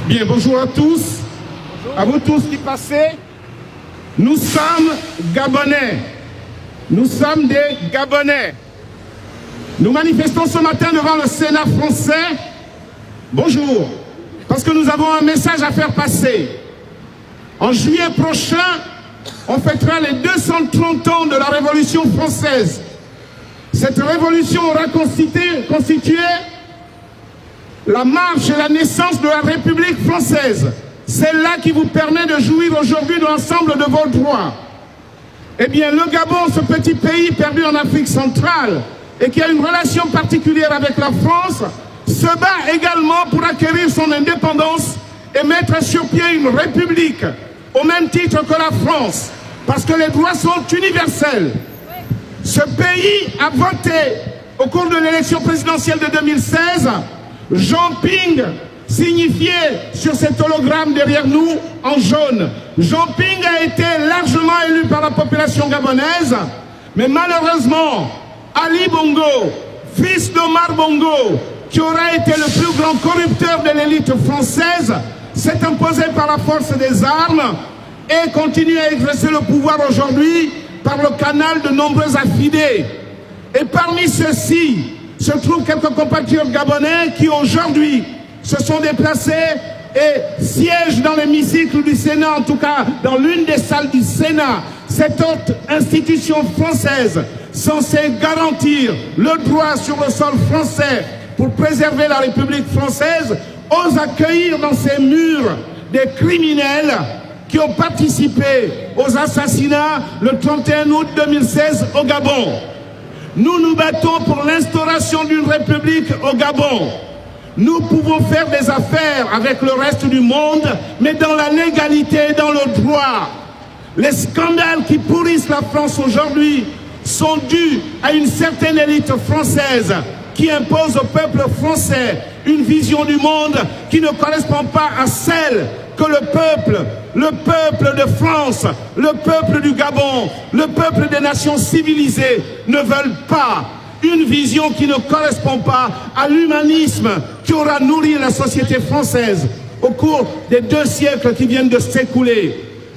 Bien, bonjour à tous, à vous tous qui passez. Nous sommes Gabonais. Nous sommes des Gabonais. Nous manifestons ce matin devant le Sénat français. Bonjour, parce que nous avons un message à faire passer. En juillet prochain, on fêtera les 230 ans de la Révolution française. Cette révolution aura constitué la marche et la naissance de la République française. Celle-là qui vous permet de jouir aujourd'hui de l'ensemble de vos droits. Eh bien, le Gabon, ce petit pays perdu en Afrique centrale et qui a une relation particulière avec la France, se bat également pour acquérir son indépendance et mettre sur pied une république au même titre que la France, parce que les droits sont universels. Ce pays a voté au cours de l'élection présidentielle de 2016 Jean Ping, signifié sur cet hologramme derrière nous en jaune. Jean Ping a été largement élu par la population gabonaise, mais malheureusement, Ali Bongo, fils d'Omar Bongo, qui aura été le plus grand corrupteur de l'élite française, s'est imposé par la force des armes et continue à exercer le pouvoir aujourd'hui par le canal de nombreux affidés. Et parmi ceux-ci, se trouvent quelques compatriotes gabonais qui aujourd'hui se sont déplacés et siègent dans l'hémicycle du Sénat, en tout cas dans l'une des salles du Sénat, cette haute institution française censée garantir le droit sur le sol français pour préserver la République française, ose accueillir dans ses murs des criminels qui ont participé aux assassinats le 31 août 2016 au Gabon. Nous nous battons pour l'instauration d'une république au Gabon. Nous pouvons faire des affaires avec le reste du monde, mais dans la légalité et dans le droit. Les scandales qui pourrissent la France aujourd'hui sont dus à une certaine élite française qui impose au peuple français une vision du monde qui ne correspond pas à celle que le peuple de France, le peuple du Gabon, le peuple des nations civilisées ne veulent pas. Une vision qui ne correspond pas à l'humanisme qui aura nourri la société française au cours des 2 siècles qui viennent de s'écouler.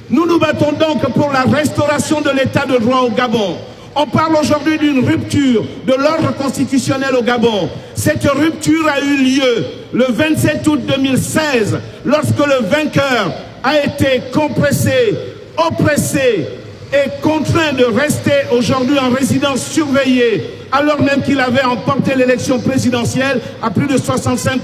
Nous nous battons donc pour la restauration de l'état de droit au Gabon. On parle aujourd'hui d'une rupture de l'ordre constitutionnel au Gabon. Cette rupture a eu lieu le 27 août 2016, lorsque le vainqueur a été compressé, oppressé et contraint de rester aujourd'hui en résidence surveillée, alors même qu'il avait emporté l'élection présidentielle à plus de 65%.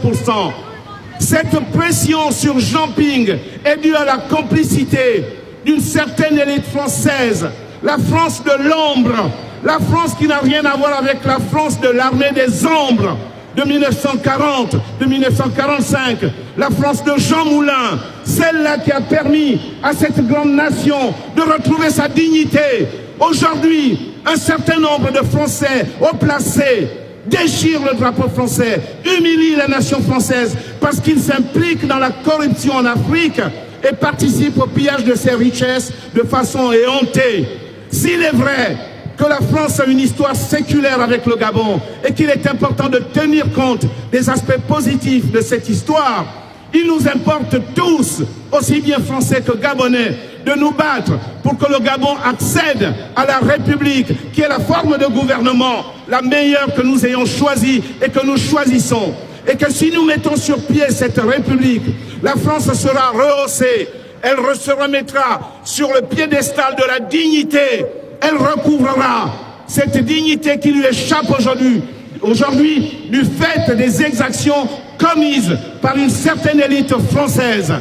Cette pression sur Jean Ping est due à la complicité d'une certaine élite française, la France de l'ombre, la France qui n'a rien à voir avec la France de l'armée des ombres de 1940, de 1945, la France de Jean Moulin, celle-là qui a permis à cette grande nation de retrouver sa dignité. Aujourd'hui, un certain nombre de Français haut placés déchirent le drapeau français, humilient la nation française parce qu'ils s'impliquent dans la corruption en Afrique et participent au pillage de ses richesses de façon éhontée. S'il est vrai que la France a une histoire séculaire avec le Gabon et qu'il est important de tenir compte des aspects positifs de cette histoire, il nous importe tous, aussi bien français que gabonais, de nous battre pour que le Gabon accède à la République, qui est la forme de gouvernement la meilleure que nous ayons choisie et que nous choisissons. Et que si nous mettons sur pied cette République, la France sera rehaussée. Elle se remettra sur le piédestal de la dignité. Elle recouvrera cette dignité qui lui échappe aujourd'hui du fait des exactions commises par une certaine élite française.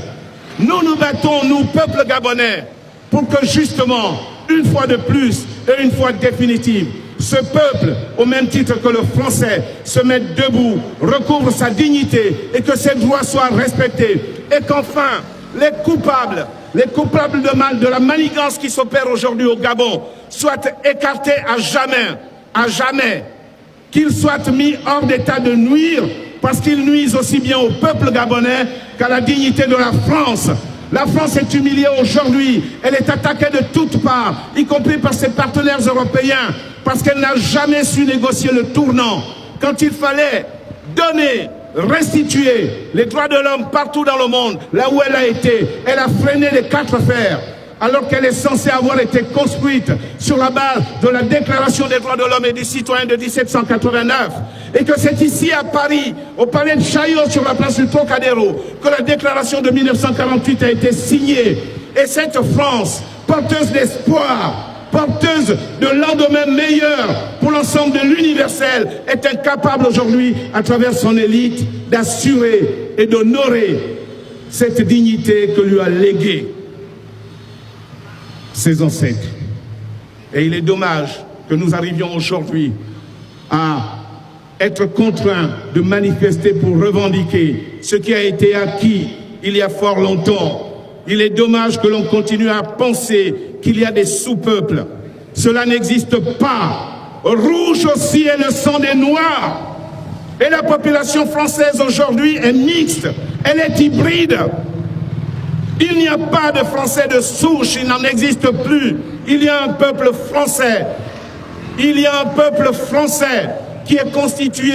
Nous nous battons, nous, peuple gabonais, pour que justement, une fois de plus et une fois définitive, ce peuple, au même titre que le français, se mette debout, recouvre sa dignité et que ses droits soient respectés. Et qu'enfin, les coupables de la manigance qui s'opère aujourd'hui au Gabon soient écartés à jamais, qu'ils soient mis hors d'état de nuire, parce qu'ils nuisent aussi bien au peuple gabonais qu'à la dignité de la France. La France est humiliée aujourd'hui, elle est attaquée de toutes parts, y compris par ses partenaires européens, parce qu'elle n'a jamais su négocier le tournant. Quand il fallait donner restituer les droits de l'homme partout dans le monde, là où elle a été. Elle a freiné les 4 fers, alors qu'elle est censée avoir été construite sur la base de la Déclaration des droits de l'homme et des citoyens de 1789. Et que c'est ici à Paris, au palais de Chaillot, sur la place du Trocadéro, que la Déclaration de 1948 a été signée. Et cette France, porteuse d'espoir, porteuse de lendemain meilleur pour l'ensemble de l'universel, est incapable aujourd'hui, à travers son élite, d'assurer et d'honorer cette dignité que lui a léguée ses ancêtres. Et il est dommage que nous arrivions aujourd'hui à être contraints de manifester pour revendiquer ce qui a été acquis il y a fort longtemps. Il est dommage que l'on continue à penser qu'il y a des sous-peuples. Cela n'existe pas. Rouge aussi est le sang des Noirs. Et la population française aujourd'hui est mixte. Elle est hybride. Il n'y a pas de Français de souche, il n'en existe plus. Il y a un peuple français. Il y a un peuple français qui est constitué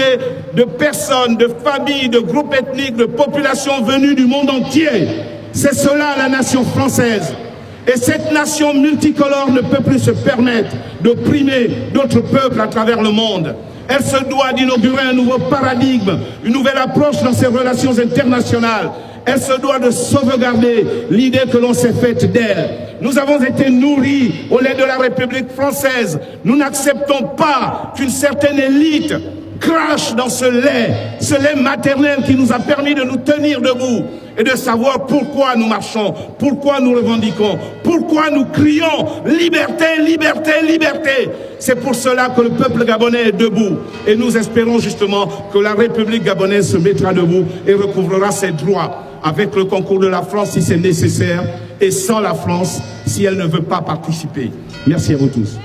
de personnes, de familles, de groupes ethniques, de populations venues du monde entier. C'est cela la nation française. Et cette nation multicolore ne peut plus se permettre d'opprimer d'autres peuples à travers le monde. Elle se doit d'inaugurer un nouveau paradigme, une nouvelle approche dans ses relations internationales. Elle se doit de sauvegarder l'idée que l'on s'est faite d'elle. Nous avons été nourris au lait de la République française. Nous n'acceptons pas qu'une certaine élite crache dans ce lait maternel qui nous a permis de nous tenir debout et de savoir pourquoi nous marchons, pourquoi nous revendiquons, pourquoi nous crions liberté, liberté, liberté. C'est pour cela que le peuple gabonais est debout. Et nous espérons justement que la République gabonaise se mettra debout et recouvrera ses droits avec le concours de la France si c'est nécessaire et sans la France si elle ne veut pas participer. Merci à vous tous.